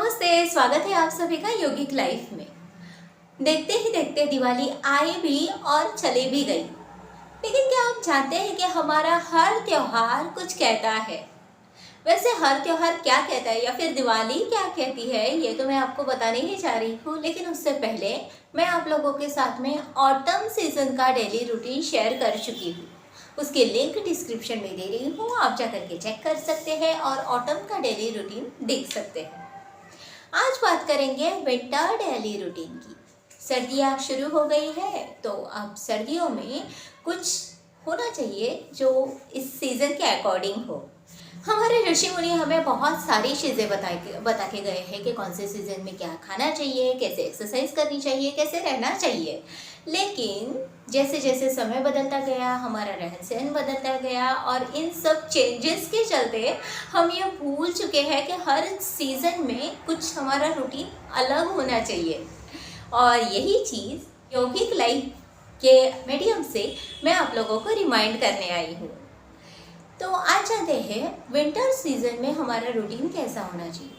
नमस्ते, स्वागत है आप सभी का यौगिक लाइफ में। देखते ही देखते दिवाली आई भी और चली भी गई। लेकिन क्या आप जानते हैं कि हमारा हर त्योहार कुछ कहता है। वैसे हर त्योहार क्या कहता है या फिर दिवाली क्या कहती है, ये तो मैं आपको बताने ही जा रही हूँ। लेकिन उससे पहले मैं आप लोगों के साथ में ऑटम सीजन का डेली रूटीन शेयर कर चुकी हूँ। उसके लिंक डिस्क्रिप्शन में दे रही हूँ, आप जा करके चेक कर सकते हैं और ऑटम का डेली रूटीन देख सकते हैं। आज बात करेंगे विंटर डेली रूटीन की। सर्दियाँ शुरू हो गई है तो अब सर्दियों में कुछ होना चाहिए जो इस सीज़न के अकॉर्डिंग हो। हमारे ऋषि मुनि हमें बहुत सारी चीज़ें बता के गए हैं कि कौन से सीज़न में क्या खाना चाहिए, कैसे एक्सरसाइज करनी चाहिए, कैसे रहना चाहिए। लेकिन जैसे जैसे समय बदलता गया, हमारा रहन सहन बदलता गया और इन सब चेंजेस के चलते हम ये भूल चुके हैं कि हर सीज़न में कुछ हमारा रूटीन अलग होना चाहिए। और यही चीज़ यौगिक लाइफ के मीडियम से मैं आप लोगों को रिमाइंड करने आई हूँ। तो आज जानते हैं विंटर सीजन में हमारा रूटीन कैसा होना चाहिए।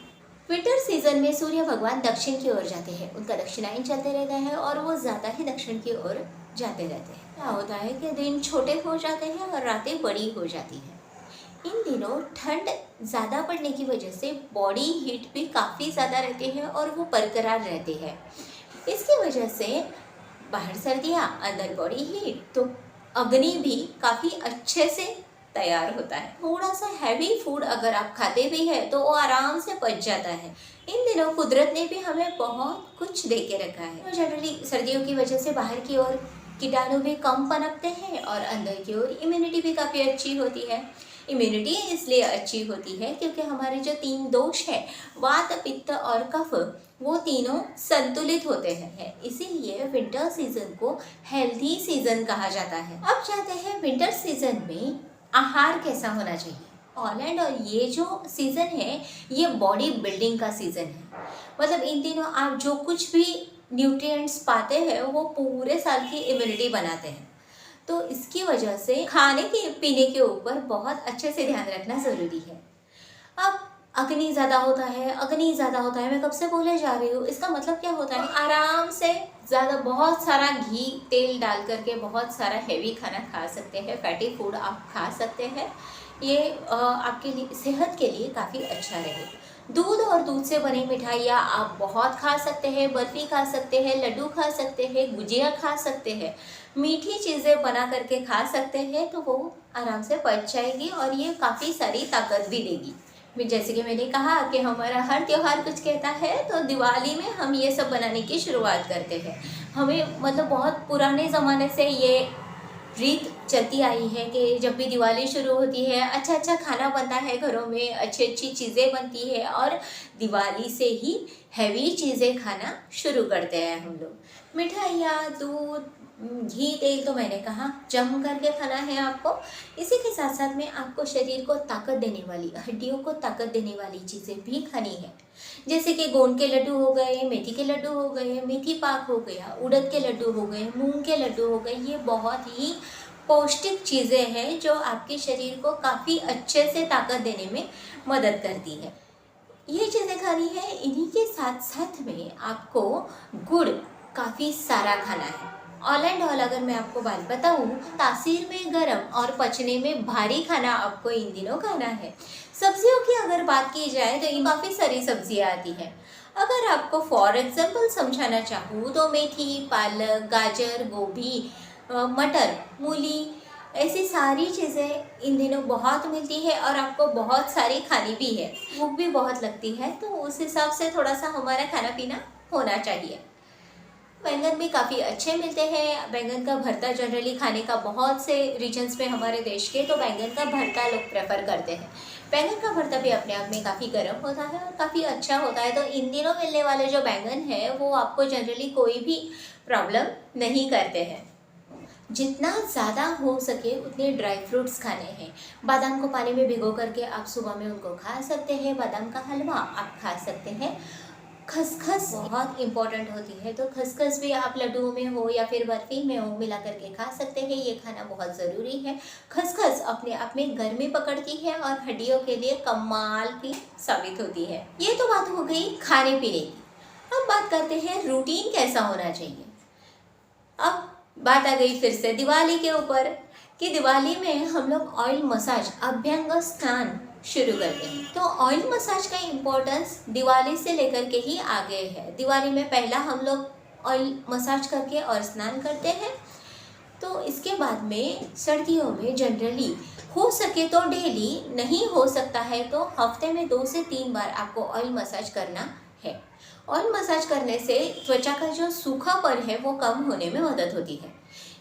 विंटर सीजन में सूर्य भगवान दक्षिण की ओर जाते हैं, उनका दक्षिणायन चलते रहता है और वो ज़्यादा ही दक्षिण की ओर जाते रहते हैं। क्या होता है कि दिन छोटे हो जाते हैं और रातें बड़ी हो जाती हैं। इन दिनों ठंड ज़्यादा पड़ने की वजह से बॉडी हीट भी काफ़ी ज़्यादा रहती है और वो बरकरार रहती है। इसकी वजह से बाहर सर्दियाँ, अंदर बॉडी हीट, तो अग्नि भी काफ़ी अच्छे से तैयार होता है। थोड़ा सा हैवी फूड अगर आप खाते भी हैं तो वो आराम से पच जाता है। इन दिनों कुदरत ने भी हमें बहुत कुछ दे के रखा है। तो जनरली सर्दियों की वजह से बाहर की ओर कीटाणु भी कम पनपते हैं और अंदर की ओर इम्यूनिटी भी काफ़ी अच्छी होती है। इम्यूनिटी इसलिए अच्छी होती है क्योंकि हमारे जो 3 दोष है, वात, पित्त और कफ, वो तीनों संतुलित होते हैं। इसीलिए विंटर सीजन को हेल्थी सीजन कहा जाता है। अब चाहते हैं विंटर सीजन में आहार कैसा होना चाहिए। ऑलैंड और ये जो सीज़न है ये बॉडी बिल्डिंग का सीज़न है। मतलब इन दिनों आप जो कुछ भी न्यूट्रिएंट्स पाते हैं वो पूरे साल की इम्यूनिटी बनाते हैं। तो इसकी वजह से खाने के पीने के ऊपर बहुत अच्छे से ध्यान रखना ज़रूरी है। अब अग्नि ज़्यादा होता है, अग्नि ज़्यादा होता है, मैं कब से बोले जा रही हूँ। इसका मतलब क्या होता है, आराम से ज़्यादा बहुत सारा घी तेल डाल करके बहुत सारा हैवी खाना खा सकते हैं, फैटी फूड आप खा सकते हैं। ये आपके लिए, सेहत के लिए काफ़ी अच्छा रहेगा। दूध और दूध से बनी मिठाइयाँ आप बहुत खा सकते हैं, बर्फ़ी खा सकते हैं, लड्डू खा सकते हैं, गुजिया खा सकते हैं, मीठी चीज़ें बना करके खा सकते हैं, तो वो आराम से पच जाएगी और ये काफ़ी सारी ताकत भी देगी। जैसे कि मैंने कहा कि हमारा हर त्योहार कुछ कहता है, तो दिवाली में हम ये सब बनाने की शुरुआत करते हैं। हमें मतलब बहुत पुराने ज़माने से ये रीत चलती आई है कि जब भी दिवाली शुरू होती है अच्छा अच्छा खाना बनता है, घरों में अच्छी अच्छी चीज़ें बनती है और दिवाली से ही हैवी चीज़ें खाना शुरू करते हैं हम लोग। मिठाइयाँ, दूध, घी, तेल तो मैंने कहा जम करके खाना है आपको। इसी के साथ साथ में आपको शरीर को ताकत देने वाली, हड्डियों को ताकत देने वाली चीज़ें भी खानी है। जैसे कि गोंद के लड्डू हो गए, मेथी के लड्डू हो गए, मेथी पाक हो गया, उड़द के लड्डू हो गए, मूंग के लड्डू हो गए। ये बहुत ही पौष्टिक चीज़ें हैं जो आपके शरीर को काफ़ी अच्छे से ताकत देने में मदद करती है। ये चीज़ें खानी है। इन्हीं के साथ साथ में आपको गुड़ काफ़ी सारा खाना है। ऑल एंड ऑल अगर मैं आपको बात बताऊँ, तासीर में गरम और पचने में भारी खाना आपको इन दिनों खाना है। सब्जियों की अगर बात की जाए तो काफ़ी सारी सब्जियां आती हैं। अगर आपको फॉर एग्जांपल समझाना चाहूँ तो मेथी, पालक, गाजर, गोभी, मटर, मूली, ऐसी सारी चीज़ें इन दिनों बहुत मिलती है और आपको बहुत सारी खानी भी है। भूख भी बहुत लगती है, तो उस हिसाब से थोड़ा सा हमारा खाना पीना होना चाहिए। बैंगन भी काफ़ी अच्छे मिलते हैं। बैंगन का भरता जनरली खाने का बहुत से रीजन्स में हमारे देश के, तो बैंगन का भरता लोग प्रेफर करते हैं। बैंगन का भरता भी अपने आप में काफ़ी गर्म होता है और काफ़ी अच्छा होता है। तो इन दिनों मिलने वाले जो बैंगन है वो आपको जनरली कोई भी प्रॉब्लम नहीं करते हैं। जितना ज़्यादा हो सके उतने ड्राई फ्रूट्स खाने हैं। बादाम को पानी में भिगो करके आप सुबह में उनको खा सकते हैं। बादाम का हलवा आप खा सकते हैं। खसखस बहुत इम्पोर्टेंट होती है, तो खसखस भी आप लड्डुओं में हो या फिर बर्फी में हो मिला करके खा सकते हैं। ये खाना बहुत ज़रूरी है। खसखस अपने आप में गर्मी पकड़ती है और हड्डियों के लिए कमाल की साबित होती है। ये तो बात हो गई खाने पीने की। अब बात करते हैं रूटीन कैसा होना चाहिए। अब बात आ गई फिर से दिवाली के ऊपर कि दिवाली में हम लोग ऑयल मसाज, अभ्यंग स्नान शुरू करते हैं। तो ऑयल मसाज का इम्पोर्टेंस दिवाली से लेकर के ही आगे है। दिवाली में पहला हम लोग ऑयल मसाज करके और स्नान करते हैं। तो इसके बाद में सर्दियों में जनरली हो सके तो डेली, नहीं हो सकता है तो हफ्ते में 2 से 3 बार आपको ऑयल मसाज करना है। ऑयल मसाज करने से त्वचा का जो सूखापन है वो कम होने में मदद होती है।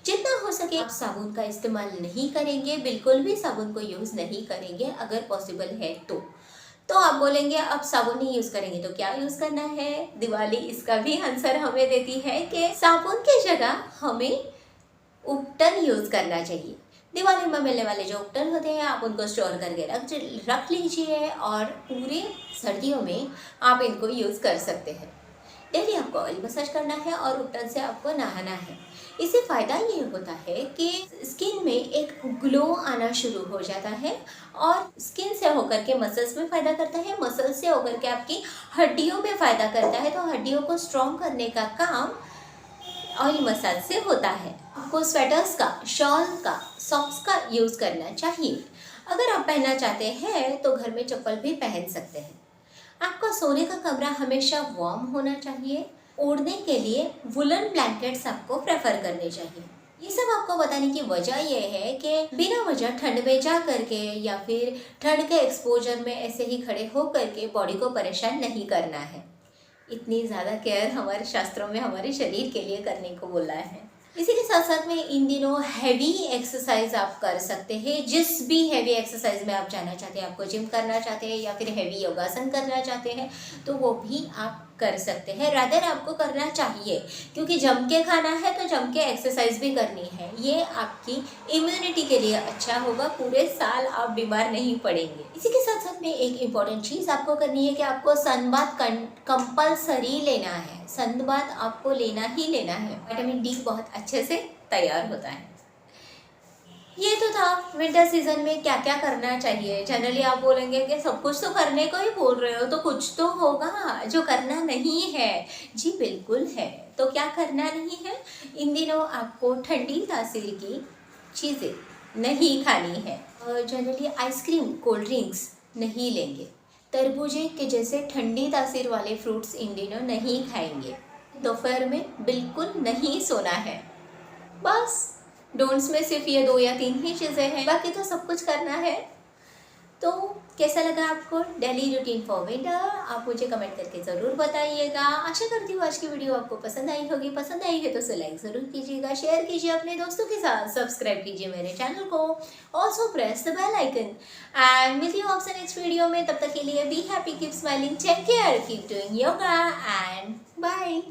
जितना हो सके आप साबुन का इस्तेमाल नहीं करेंगे, बिल्कुल भी साबुन को यूज़ नहीं करेंगे अगर पॉसिबल है तो आप बोलेंगे अब साबुन नहीं यूज़ करेंगे तो क्या यूज़ करना है। दिवाली इसका भी आंसर हमें देती है कि साबुन की जगह हमें उपटन यूज़ करना चाहिए। दिवाली में मिलने वाले जो उपटन होते हैं आप उनको स्टोर करके रख लीजिए और पूरे सर्दियों में आप इनको यूज़ कर सकते हैं। डेली आपको ऑयल मसाज करना है और उपटन से आपको नहाना है। इससे फ़ायदा ये होता है कि स्किन में एक ग्लो आना शुरू हो जाता है और स्किन से होकर के मसल्स में फ़ायदा करता है, मसल्स से होकर के आपकी हड्डियों में फ़ायदा करता है। तो हड्डियों को स्ट्रॉन्ग करने का काम ऑयल मसाज से होता है। आपको स्वेटर्स का, शॉल का, सॉक्स का यूज़ करना चाहिए। अगर आप पहनना चाहते हैं तो घर में चप्पल भी पहन सकते हैं। आपका सोने का कमरा हमेशा वार्म होना चाहिए। ओढ़ने के लिए वुलन ब्लैंकेट्स आपको प्रेफर करने चाहिए। ये सब आपको बताने की वजह यह है कि बिना वजह ठंड में जा करके या फिर ठंड के एक्सपोजर में ऐसे ही खड़े हो करके बॉडी को परेशान नहीं करना है। इतनी ज़्यादा केयर हमारे शास्त्रों में हमारे शरीर के लिए करने को बोला है। इसी के साथ साथ में इन दिनों हैवी एक्सरसाइज आप कर सकते हैं। जिस भी हैवी एक्सरसाइज में आप जाना चाहते हैं, आपको जिम करना चाहते हैं या फिर हैवी योगासन करना चाहते हैं तो वो भी आप कर सकते हैं। रादर आपको करना चाहिए क्योंकि जम के खाना है तो जम के एक्सरसाइज भी करनी है। ये आपकी इम्यूनिटी के लिए अच्छा होगा, पूरे साल आप बीमार नहीं पड़ेंगे। इसी के साथ साथ में एक इम्पॉर्टेंट चीज़ आपको करनी है कि आपको सनबाथ कंपल्सरी लेना है। सनबाथ आपको लेना ही लेना है। विटामिन डी बहुत अच्छे से तैयार होता है। ये तो था विंटर सीजन में क्या क्या करना चाहिए। जनरली आप बोलेंगे कि सब कुछ तो करने को ही बोल रहे हो तो कुछ तो होगा जो करना नहीं है। जी बिल्कुल है। तो क्या करना नहीं है, इन दिनों आपको ठंडी तासीर की चीज़ें नहीं खानी है। जनरली आइसक्रीम, कोल्ड ड्रिंक्स नहीं लेंगे। तरबूजे के जैसे ठंडी तासीर वाले फ्रूट्स इन दिनों नहीं खाएंगे। दोपहर में बिल्कुल नहीं सोना है। बस डोंट्स में सिर्फ ये 2 या 3 ही चीज़ें हैं, बाकी तो सब कुछ करना है। तो कैसा लगा आपको डेली रूटीन फॉर विंटर, आप मुझे कमेंट करके ज़रूर बताइएगा। आशा करती हूँ आज की वीडियो आपको पसंद आई होगी। पसंद आई है तो उसे लाइक ज़रूर कीजिएगा, शेयर कीजिए अपने दोस्तों के साथ, सब्सक्राइब कीजिए मेरे चैनल को, also press the bell icon and मिलती हूँ आपसे नेक्स्ट वीडियो में। तब तक के लिए be happy, keep smiling, take care, keep doing yoga and bye.